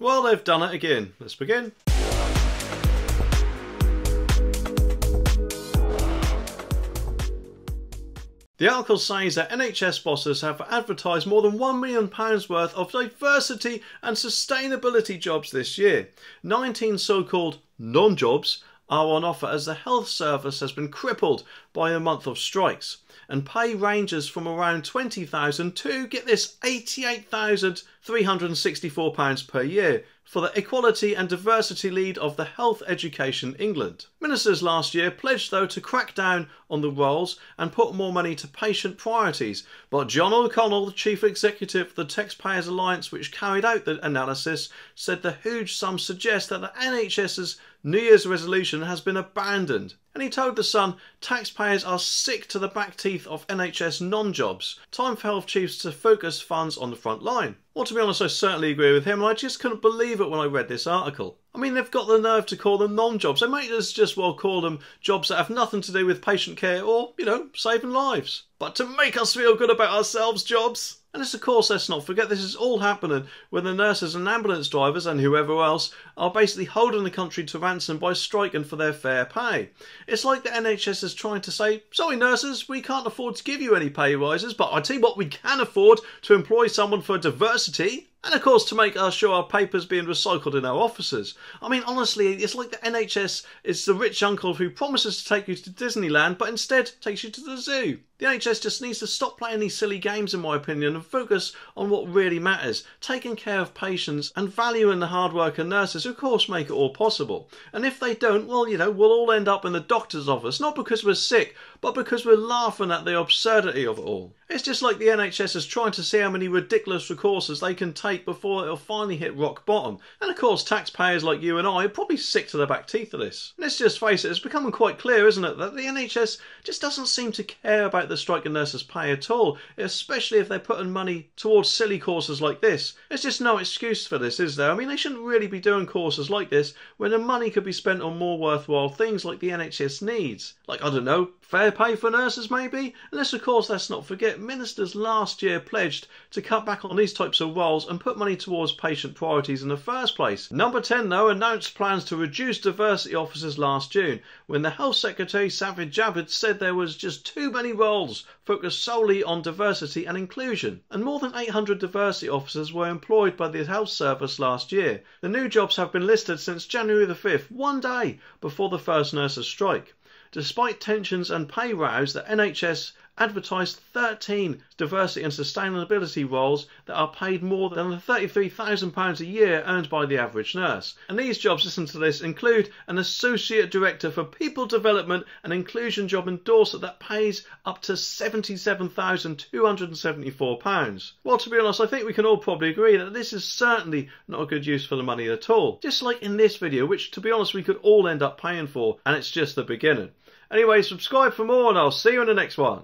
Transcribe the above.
Well, they've done it again. Let's begin. The article says that NHS bosses have advertised more than £1 million worth of diversity and sustainability jobs this year. 19 so-called non-jobs are on offer as the health service has been crippled by a month of strikes, and pay ranges from around £20,000 to, get this, £88,364 per year for the Equality and Diversity Lead of the Health Education England. Ministers last year pledged, though, to crack down on the roles and put more money to patient priorities, but John O'Connell, the chief executive of the Taxpayers Alliance, which carried out the analysis, said the huge sum suggests that the NHS's New Year's resolution has been abandoned. And he told The Sun, taxpayers are sick to the back teeth of NHS non-jobs. Time for health chiefs to focus funds on the front line. Well, to be honest, I certainly agree with him, and I just couldn't believe it when I read this article. I mean, they've got the nerve to call them non-jobs. They might just well call them jobs that have nothing to do with patient care or, saving lives. But to make us feel good about ourselves, jobs. And this, of course, let's not forget, this is all happening when the nurses and ambulance drivers and whoever else are basically holding the country to ransom by striking for their fair pay. It's like the NHS is trying to say, sorry nurses, we can't afford to give you any pay rises, but I tell you what, we can afford to employ someone for diversity. And of course to make sure our paper's being recycled in our offices. I mean, honestly, it's like the NHS is the rich uncle who promises to take you to Disneyland but instead takes you to the zoo. The NHS just needs to stop playing these silly games, in my opinion, and focus on what really matters, taking care of patients and valuing the hard work of nurses who of course make it all possible. And if they don't, well, we'll all end up in the doctor's office, not because we're sick, but because we're laughing at the absurdity of it all. It's just like the NHS is trying to see how many ridiculous recourses they can take before it'll finally hit rock bottom. And of course, taxpayers like you and I are probably sick to the back teeth of this. Let's just face it, it's becoming quite clear, isn't it, that the NHS just doesn't seem to care about the striking nurses' pay at all, especially if they're putting money towards silly courses like this. There's just no excuse for this, is there? I mean, they shouldn't really be doing courses like this when the money could be spent on more worthwhile things like the NHS needs. Like, I don't know, fair pay for nurses maybe? Unless, of course, let's not forget, ministers last year pledged to cut back on these types of roles and put money towards patient priorities in the first place. Number 10, though, announced plans to reduce diversity officers last June, when the Health Secretary, Sajid Javid, said there was just too many roles focused solely on diversity and inclusion. And more than 800 diversity officers were employed by the health service last year. The new jobs have been listed since January the 5th, one day before the first nurses' strike. Despite tensions and pay rows, the NHS advertised 13 diversity and sustainability roles that are paid more than the £33,000 a year earned by the average nurse. And these jobs, listen to this, include an Associate Director for People Development and Inclusion job in Dorset that pays up to £77,274. Well, to be honest, I think we can all probably agree that this is certainly not a good use for the money at all. Just like in this video, which, to be honest, we could all end up paying for, and it's just the beginning. Anyway, subscribe for more and I'll see you in the next one.